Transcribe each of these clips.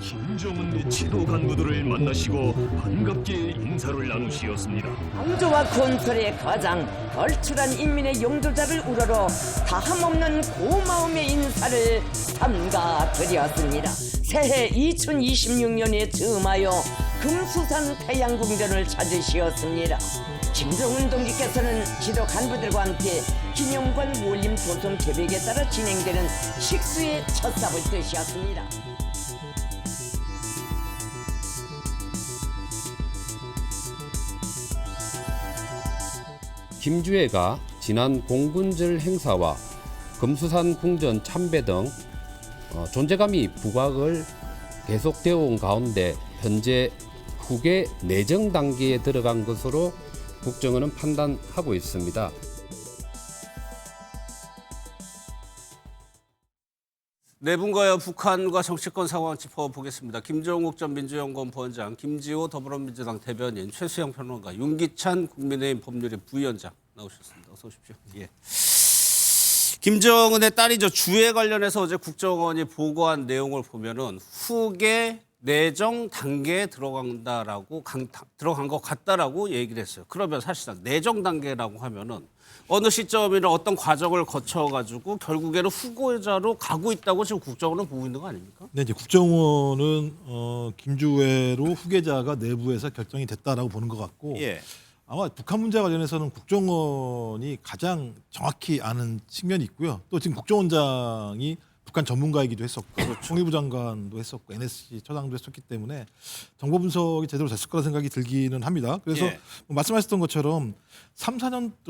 김정은 지도 간부들을 만나시고 반갑게 인사를 나누시었습니다. 왕조와 건설의 가장 걸출한 인민의 용도자를 우러러 다함없는 고마움의 인사를 삼가드렸습니다. 새해 2026년에 즈음하여 금수산 태양궁전을 찾으시었습니다. 김정은 동지께서는 지도 간부들과 함께 기념관 몰림 조성 계획에 따라 진행되는 식수에 첫 삽을 뜨셨습니다. 김주애가 지난 공군절 행사와 금수산 궁전 참배 등 존재감이 부각을 계속되어 온 가운데 현재 후계 내정 단계에 들어간 것으로 국정원은 판단하고 있습니다. 네 분과의 북한과 정치권 상황 짚어보겠습니다. 김종욱 전 민주연구원 부원장, 김지호 더불어민주당 대변인, 최수영 평론가, 윤기찬 국민의힘 법률위 부위원장 나오셨습니다. 어서 오십시오. 예. 김정은의 딸이죠. 주에 관련해서 어제 국정원이 보고한 내용을 보면은 후계 내정 단계에 들어간 것 같다라고 얘기를 했어요. 그러면 사실상 내정 단계라고 하면은 어느 시점이나 어떤 과정을 거쳐가지고 결국에는 후보자로 가고 있다고 지금 국정원은 보고 있는 거 아닙니까? 네, 이제 국정원은 김주애로 후계자가 내부에서 결정이 됐다라고 보는 것 같고, 예. 아마 북한 문제 관련해서는 국정원이 가장 정확히 아는 측면이 있고요. 또 지금 국정원장이 북한 전문가이기도 했었고, 그렇죠. 통일부 장관도 했었고, NSC 처장도 했었기 때문에 정보 분석이 제대로 됐을 거라 생각이 들기는 합니다. 그래서 예. 말씀하셨던 것처럼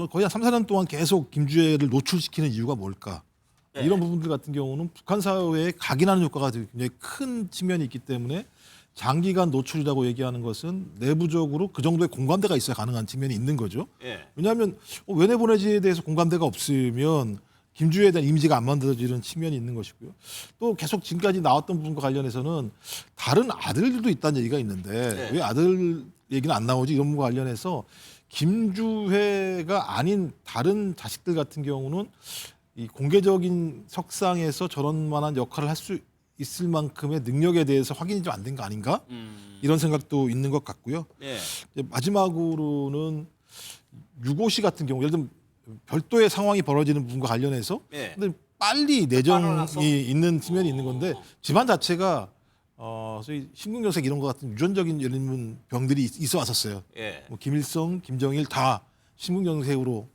거의 한 3, 4년 동안 계속 김주애를 노출시키는 이유가 뭘까? 예. 이런 부분들 같은 경우는 북한 사회에 각인하는 효과가 굉장히 큰 측면이 있기 때문에 장기간 노출이라고 얘기하는 것은 내부적으로 그 정도의 공감대가 있어야 가능한 측면이 있는 거죠. 예. 왜냐하면 왜 내보내지에 대해서 공감대가 없으면 김주애에 대한 이미지가 안 만들어지는 측면이 있는 것이고요. 또 계속 지금까지 나왔던 부분과 관련해서는 다른 아들들도 있다는 얘기가 있는데 네. 왜 아들 얘기는 안 나오지? 이런 부분과 관련해서 김주애가 아닌 다른 자식들 같은 경우는 이 공개적인 석상에서 저런 만한 역할을 할 수 있을 만큼의 능력에 대해서 확인이 좀 안 된 거 아닌가? 이런 생각도 있는 것 같고요. 예. 이제 마지막으로는 유고시 같은 경우 예를 들면 별도의 상황이 벌어지는 부분과 관련해서 예. 근데 빨리 빨아서? 내정이 있는 측면이 있는 건데 집안 자체가 소위 신궁정색 이런 것 같은 유전적인 예를 들면 병들이 있어 왔었어요. 예. 뭐 김일성, 김정일 다 신궁정색으로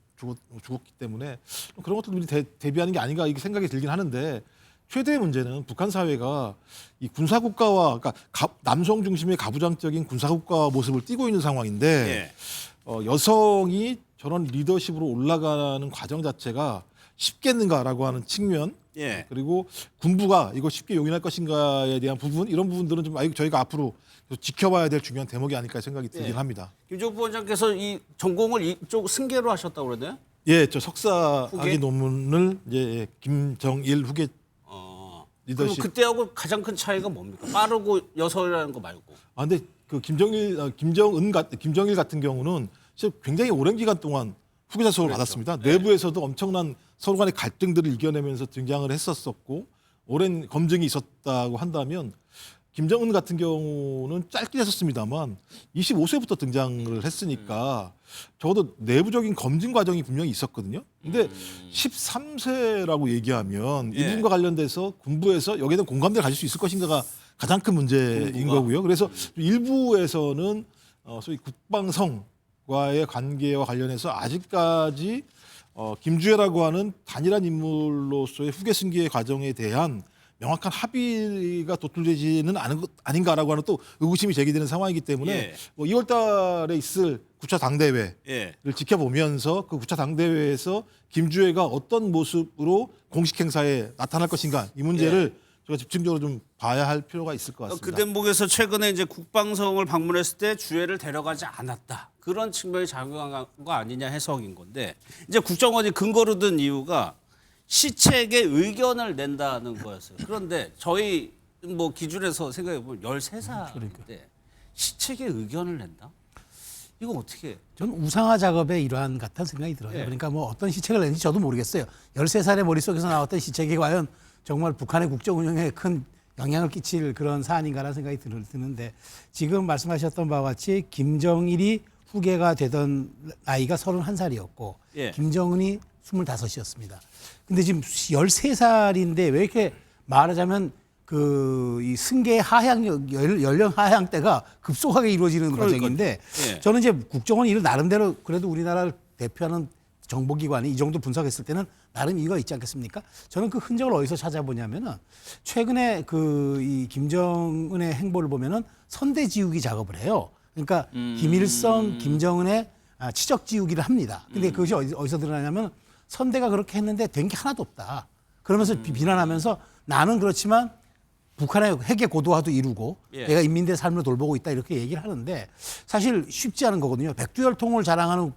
죽었기 때문에 그런 것들 우리 대비하는 게 아닌가 이게 생각이 들긴 하는데 최대의 문제는 북한 사회가 이 군사국가와 그러니까 남성 중심의 가부장적인 군사국가 모습을 띠고 있는 상황인데 예. 여성이 저런 리더십으로 올라가는 과정 자체가 쉽겠는가라고 하는 측면 예. 그리고 군부가 이거 쉽게 용인할 것인가에 대한 부분 이런 부분들은 좀 저희가 앞으로 지켜봐야 될 중요한 대목이 아닐까 생각이 들긴 예. 합니다. 김종욱 부원장께서 이 전공을 이쪽 승계로 하셨다고 그러네요. 예, 저 석사 후계? 학위 논문을 이제 김정일 후계 그럼 리더십. 그때하고 가장 큰 차이가 뭡니까? 빠르고 여설이라는 거 말고. 아 근데 그 김정일 같은 경우는 진짜 굉장히 오랜 기간 동안 후계자 수업을 그렇죠. 받았습니다. 네. 내부에서도 엄청난 서로 간의 갈등들을 이겨내면서 등장을 했었었고 오랜 검증이 있었다고 한다면 김정은 같은 경우는 짧게 했었습니다만 25세부터 등장을 했으니까 적어도 내부적인 검증 과정이 분명히 있었거든요. 근데 13세라고 얘기하면 예. 이분과 관련돼서 군부에서 여기에 대한 공감대를 가질 수 있을 것인가가 가장 큰 문제인 군부가? 거고요. 그래서 일부에서는 소위 국방성과의 관계와 관련해서 아직까지 김주애라고 하는 단일한 인물로서의 후계 승계의 과정에 대한 명확한 합의가 도출되지는 않은 것 아닌가라고 하는 또 의구심이 제기되는 상황이기 때문에 예. 뭐 2월 달에 있을 9차 당대회를 예. 지켜보면서 그 9차 당대회에서 김주애가 어떤 모습으로 공식 행사에 나타날 것인가 이 문제를 저희가 집중적으로 좀 봐야 할 필요가 있을 것 같습니다. 그 대목에서 최근에 이제 국방성을 방문했을 때 주애를 데려가지 않았다. 그런 측면이 작용한 거 아니냐 해석인 건데 이제 국정원이 근거로 든 이유가 시책의 의견을 낸다는 거였어요. 그런데 저희 뭐 기준에서 생각해 보면 13살인데 시책의 의견을 낸다? 이거 어떻게 해? 저는 우상화 작업의 일환 같다는 생각이 들어요. 예. 그러니까 뭐 어떤 시책을 내는지 저도 모르겠어요. 13살의 머릿속에서 나왔던 시책이 과연 정말 북한의 국정 운영에 큰 영향을 끼칠 그런 사안인가라는 생각이 드는데 지금 말씀하셨던 바와 같이 김정일이 후계가 되던 나이가 31살이었고 예. 김정은이 25이었습니다. 근데 지금 13살인데 왜 이렇게 말하자면 이 승계 하향 연령 하향 때가 급속하게 이루어지는 그러니까요. 과정인데 예. 저는 이제 국정원 일을 나름대로 그래도 우리나라를 대표하는 정보기관이 이 정도 분석했을 때는 나름 이유가 있지 않겠습니까? 저는 그 흔적을 어디서 찾아보냐면은 최근에 이 김정은의 행보를 보면은 선대 지우기 작업을 해요. 그러니까 김일성, 김정은의 치적 지우기를 합니다. 근데 그것이 어디서 드러나냐면 선대가 그렇게 했는데 된 게 하나도 없다. 그러면서 비난하면서 나는 그렇지만 북한의 핵의 고도화도 이루고 예. 내가 인민들의 삶을 돌보고 있다 이렇게 얘기를 하는데 사실 쉽지 않은 거거든요. 백두혈통을 자랑하는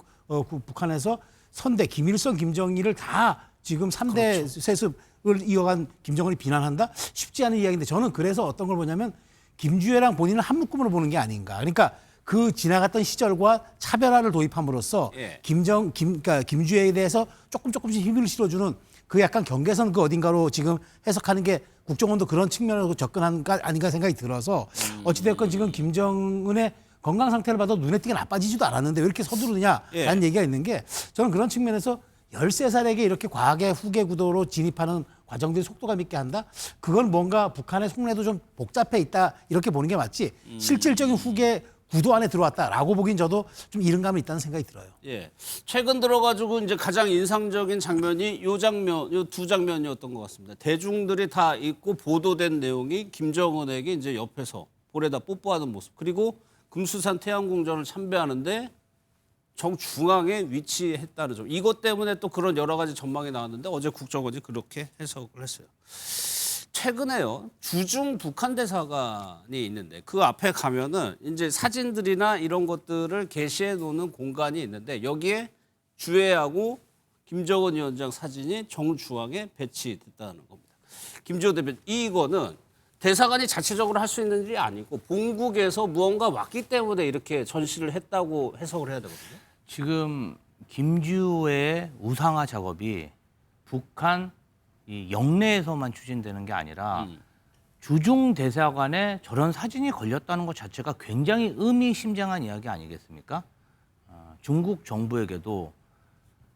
북한에서 선대 김일성, 김정일을 다 지금 3대 그렇죠. 세습을 이어간 김정은이 비난한다? 쉽지 않은 이야기인데 저는 그래서 어떤 걸 보냐면 김주애랑 본인을 한 묶음으로 보는 게 아닌가. 그러니까 그 지나갔던 시절과 차별화를 도입함으로써 예. 그러니까 김주애에 대해서 조금씩 힘을 실어주는 그 약간 경계선 그 어딘가로 지금 해석하는 게 국정원도 그런 측면으로 접근한 거 아닌가 생각이 들어서 어찌됐건 지금 김정은의 건강 상태를 봐도 눈에 띄게 나빠지지도 않았는데 왜 이렇게 서두르냐라는 얘기가 있는 게 저는 그런 측면에서 13살에게 이렇게 과학의 후계 구도로 진입하는 과정들이 속도감 있게 한다? 그건 뭔가 북한의 속내도 좀 복잡해 있다 이렇게 보는 게 맞지 실질적인 후계 구도 안에 들어왔다라고 보긴 저도 좀 이른감이 있다는 생각이 들어요. 예. 최근 들어가지고 이제 가장 인상적인 장면이 요 두 장면이었던 것 같습니다. 대중들이 다 읽고 보도된 내용이 김정은에게 이제 옆에서 볼에다 뽀뽀하는 모습. 그리고 금수산 태양궁전을 참배하는데 정중앙에 위치했다는 점. 이것 때문에 또 그런 여러 가지 전망이 나왔는데 어제 국정원이 그렇게 해석을 했어요. 최근에요 주중 북한 대사관이 있는데 그 앞에 가면은 이제 사진들이나 이런 것들을 게시해 놓는 공간이 있는데 여기에 주애하고 김정은 위원장 사진이 정중앙에 배치됐다는 겁니다. 김주호 대표 이거는 대사관이 자체적으로 할 수 있는 일이 아니고 본국에서 무언가 왔기 때문에 이렇게 전시를 했다고 해석을 해야 되거든요. 지금 김주애의 우상화 작업이 북한 이 영내에서만 추진되는 게 아니라 주중 대사관에 저런 사진이 걸렸다는 것 자체가 굉장히 의미심장한 이야기 아니겠습니까? 중국 정부에게도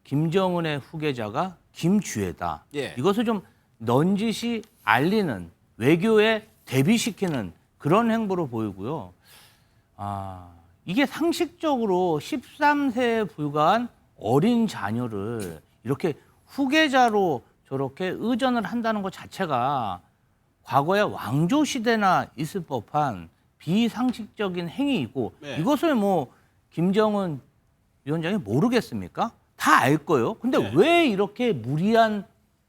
김정은의 후계자가 김주애다. 예. 이것을 좀 넌지시 알리는 외교에 대비시키는 그런 행보로 보이고요. 이게 상식적으로 13세에 불과한 어린 자녀를 이렇게 후계자로 저렇게 의전을 한다는 것 자체가 과거에 왕조 시대나 있을 법한 비상식적인 행위이고 네. 이것을 뭐 김정은 위원장이 모르겠습니까? 다 알 거예요. 근데 네. 왜 이렇게 무리한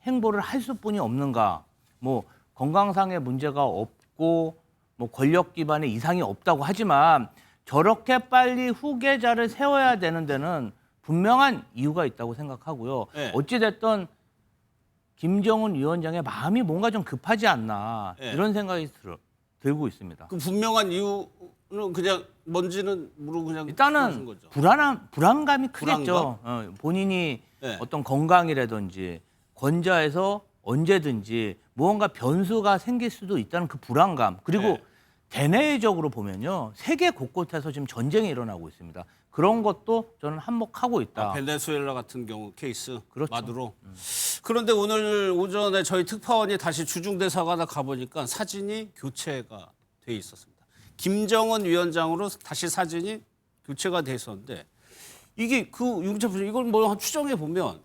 행보를 할 수뿐이 없는가? 뭐 건강상의 문제가 없고 뭐 권력 기반에 이상이 없다고 하지만 저렇게 빨리 후계자를 세워야 되는 데는 분명한 이유가 있다고 생각하고요. 네. 어찌 됐든 김정은 위원장의 마음이 뭔가 좀 급하지 않나 네. 이런 생각이 들고 있습니다. 그 분명한 이유는 그냥 뭔지는 모르고 그냥 하신 일단은 거죠. 불안감이 크겠죠. 본인이 네. 어떤 건강이라든지 권좌에서 언제든지 무언가 변수가 생길 수도 있다는 그 불안감. 그리고 네. 대내적으로 보면요. 세계 곳곳에서 지금 전쟁이 일어나고 있습니다. 그런 것도 저는 한몫하고 있다. 베네수엘라 같은 경우 케이스 그렇죠. 마두로. 그런데 오늘 오전에 저희 특파원이 다시 주중대사관에 가보니까 사진이 교체가 돼 있었습니다. 김정은 위원장으로 다시 사진이 교체가 돼 있었는데 이게 그 윤재부 이걸 뭐 추정해 보면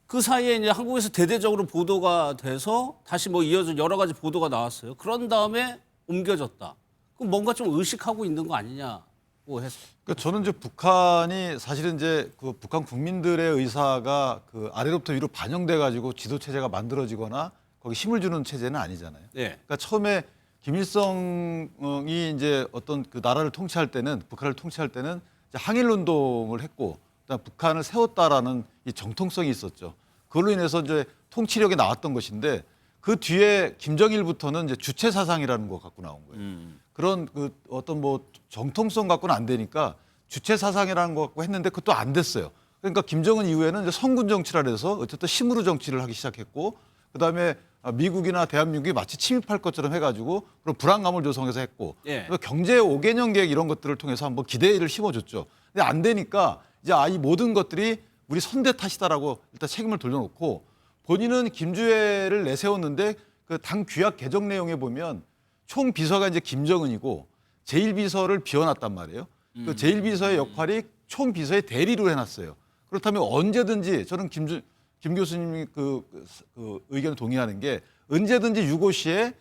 그 사이에 이제 한국에서 대대적으로 보도가 돼서 다시 뭐 이어져 여러 가지 보도가 나왔어요. 그런 다음에 옮겨졌다. 그럼 뭔가 좀 의식하고 있는 거 아니냐고 해서. 그러니까 저는 이제 북한이 사실은 이제 그 북한 국민들의 의사가 그 아래로부터 위로 반영돼 가지고 지도 체제가 만들어지거나 거기 힘을 주는 체제는 아니잖아요. 네. 그러니까 처음에 김일성이 이제 어떤 그 나라를 통치할 때는 북한을 통치할 때는 이제 항일 운동을 했고 그다음 북한을 세웠다라는 이 정통성이 있었죠. 그걸로 인해서 이제 통치력이 나왔던 것인데 그 뒤에 김정일부터는 이제 주체 사상이라는 거 갖고 나온 거예요. 그런 그 어떤 뭐 정통성 갖고는 안 되니까 주체 사상이라는 거 갖고 했는데 그것도 안 됐어요. 그러니까 김정은 이후에는 이제 성군 정치라 해서 어쨌든 힘으로 정치를 하기 시작했고 그다음에 미국이나 대한민국이 마치 침입할 것처럼 해가지고 그런 불안감을 조성해서 했고 예. 그리고 경제 5개년 계획 이런 것들을 통해서 한번 기대를 심어줬죠. 근데 안 되니까 이제 이 모든 것들이 우리 선대 탓이다라고 일단 책임을 돌려놓고 본인은 김주애를 내세웠는데 그 당 규약 개정 내용에 보면 총 비서가 이제 김정은이고 제1비서를 비워놨단 말이에요. 그 제1비서의 역할이 총 비서의 대리로 해놨어요. 그렇다면 언제든지 저는 김 교수님이 그 의견에 동의하는 게 언제든지 유고시에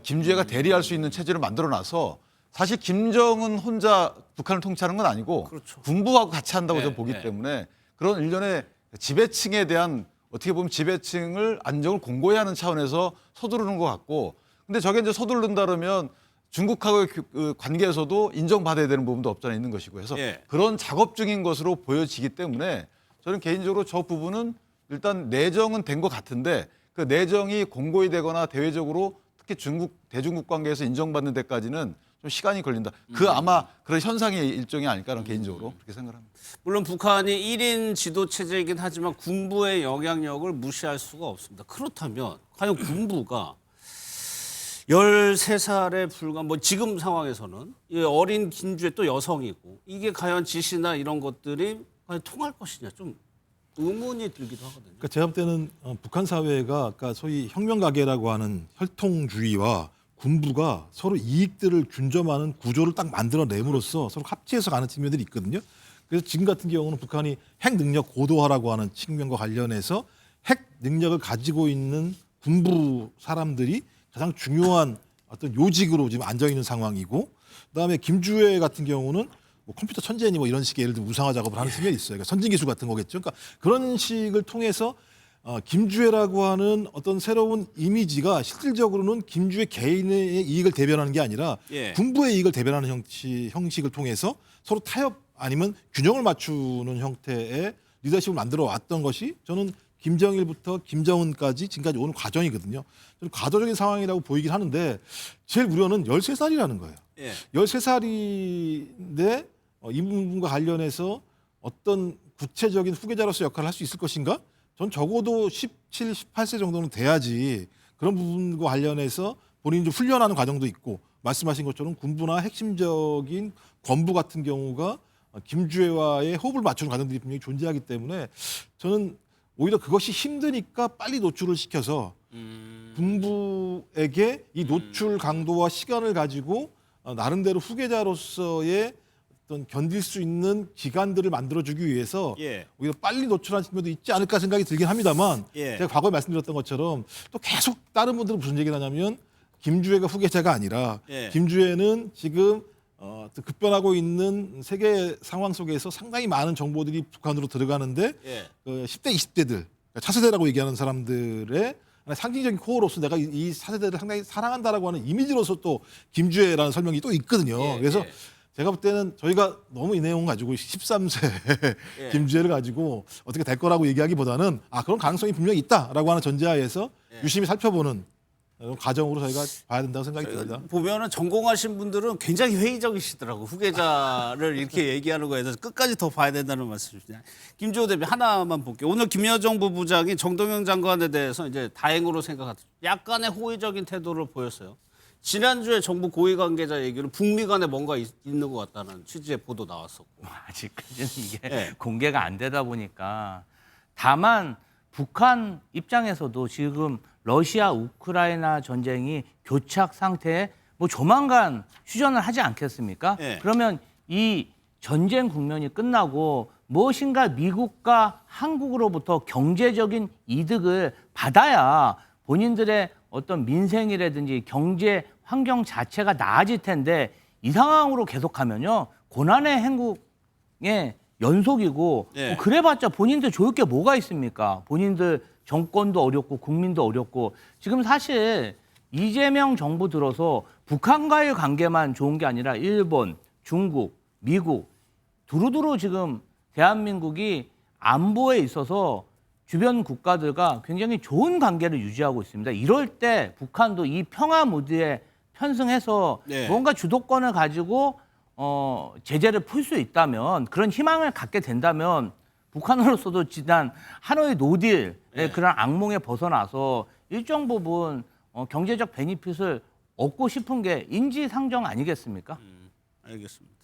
김주애가 대리할 수 있는 체제를 만들어놔서 사실 김정은 혼자 북한을 통치하는 건 아니고 그렇죠. 군부하고 같이 한다고 네, 저는 보기 네. 때문에 그런 일련의 지배층에 대한 어떻게 보면 지배층을 안정을 공고히 하는 차원에서 서두르는 것 같고 근데 저게 이제 서두른다 그러면 중국하고의 그 관계에서도 인정받아야 되는 부분도 없잖아 있는 것이고 해서 예. 그런 작업 중인 것으로 보여지기 때문에 저는 개인적으로 저 부분은 일단 내정은 된 것 같은데 그 내정이 공고히 되거나 대외적으로 특히 대중국 관계에서 인정받는 데까지는 좀 시간이 걸린다. 그 아마 그런 현상의 일종이 아닐까라는 개인적으로 그렇게 생각합니다. 물론 북한이 1인 지도 체제이긴 하지만 군부의 영향력을 무시할 수가 없습니다. 그렇다면 과연 군부가 13살에 불과 뭐 지금 상황에서는 이 어린 김주애 또 여성이고 이게 과연 지시나 이런 것들이 과연 통할 것이냐 좀 의문이 들기도 하거든요. 그러니까 제가 볼 때는 북한 사회가 아까 소위 혁명가계라고 하는 혈통주의와 군부가 서로 이익들을 균점하는 구조를 딱 만들어냄으로써 서로 합치해서 가는 측면들이 있거든요. 그래서 지금 같은 경우는 북한이 핵 능력 고도화라고 하는 측면과 관련해서 핵 능력을 가지고 있는 군부 사람들이 가장 중요한 어떤 요직으로 지금 앉아 있는 상황이고, 그다음에 김주애 같은 경우는 뭐 컴퓨터 천재니 뭐 이런 식의 예를 들면 우상화 작업을 하는 측면이 있어요. 그러니까 선진 기술 같은 거겠죠. 그러니까 그런 식을 통해서 김주애라고 하는 어떤 새로운 이미지가 실질적으로는 김주애 개인의 이익을 대변하는 게 아니라 예. 군부의 이익을 대변하는 형식을 통해서 서로 타협 아니면 균형을 맞추는 형태의 리더십을 만들어 왔던 것이 저는 김정일부터 김정은까지 지금까지 오는 과정이거든요. 저는 과도적인 상황이라고 보이긴 하는데 제일 우려는 13살이라는 거예요. 예. 13살인데 이 부분과 관련해서 어떤 구체적인 후계자로서 역할을 할 수 있을 것인가? 전 적어도 17, 18세 정도는 돼야지 그런 부분과 관련해서 본인이 좀 훈련하는 과정도 있고 말씀하신 것처럼 군부나 핵심적인 권부 같은 경우가 김주애와의 호흡을 맞추는 과정들이 분명히 존재하기 때문에 저는 오히려 그것이 힘드니까 빨리 노출을 시켜서 군부에게 이 노출 강도와 시간을 가지고 나름대로 후계자로서의 어떤 견딜 수 있는 기간들을 만들어주기 위해서 예. 오히려 빨리 노출한 측면도 있지 않을까 생각이 들긴 합니다만 예. 제가 과거에 말씀드렸던 것처럼 또 계속 다른 분들은 무슨 얘기를 하냐면 김주애가 후계자가 아니라 예. 김주애는 지금 또 급변하고 있는 세계 상황 속에서 상당히 많은 정보들이 북한으로 들어가는데 예. 10대, 20대들 차세대라고 얘기하는 사람들의 하나의 상징적인 코어로서 내가 이 차세대를 상당히 사랑한다라고 하는 이미지로서 또 김주애라는 설명이 또 있거든요. 예, 그래서 예. 제가 볼 때는 저희가 너무 이 내용 가지고 13세 예. 김주애를 가지고 어떻게 될 거라고 얘기하기보다는 그런 가능성이 분명히 있다라고 하는 전제하에서 유심히 살펴보는 과정으로 저희가 봐야 된다고 생각이 듭니다. 보면은 전공하신 분들은 굉장히 회의적이시더라고. 후계자를 이렇게 얘기하는 거에 대해서 끝까지 더 봐야 된다는 말씀이시죠. 김주호 대표 하나만 볼게요. 오늘 김여정 부부장이 정동영 장관에 대해서 이제 다행으로 생각하죠. 약간의 호의적인 태도를 보였어요. 지난주에 정부 고위 관계자 얘기로 북미 간에 뭔가 있는 것 같다는 취지의 보도 나왔었고. 아직까지는 이게 네. 공개가 안 되다 보니까 다만 북한 입장에서도 지금 러시아 우크라이나 전쟁이 교착 상태에 뭐 조만간 휴전을 하지 않겠습니까? 네. 그러면 이 전쟁 국면이 끝나고 무엇인가 미국과 한국으로부터 경제적인 이득을 받아야 본인들의 어떤 민생이라든지 경제 환경 자체가 나아질 텐데 이 상황으로 계속하면요 고난의 행국의 연속이고 네. 뭐 그래봤자 본인들 좋을 게 뭐가 있습니까? 본인들 정권도 어렵고 국민도 어렵고 지금 사실 이재명 정부 들어서 북한과의 관계만 좋은 게 아니라 일본, 중국, 미국 두루두루 지금 대한민국이 안보에 있어서 주변 국가들과 굉장히 좋은 관계를 유지하고 있습니다. 이럴 때 북한도 이 평화 무드에 편승해서 네. 뭔가 주도권을 가지고 제재를 풀 수 있다면 그런 희망을 갖게 된다면 북한으로서도 지난 하노이 노딜의 그런 악몽에 벗어나서 일정 부분 경제적 베니핏을 얻고 싶은 게 인지상정 아니겠습니까? 알겠습니다.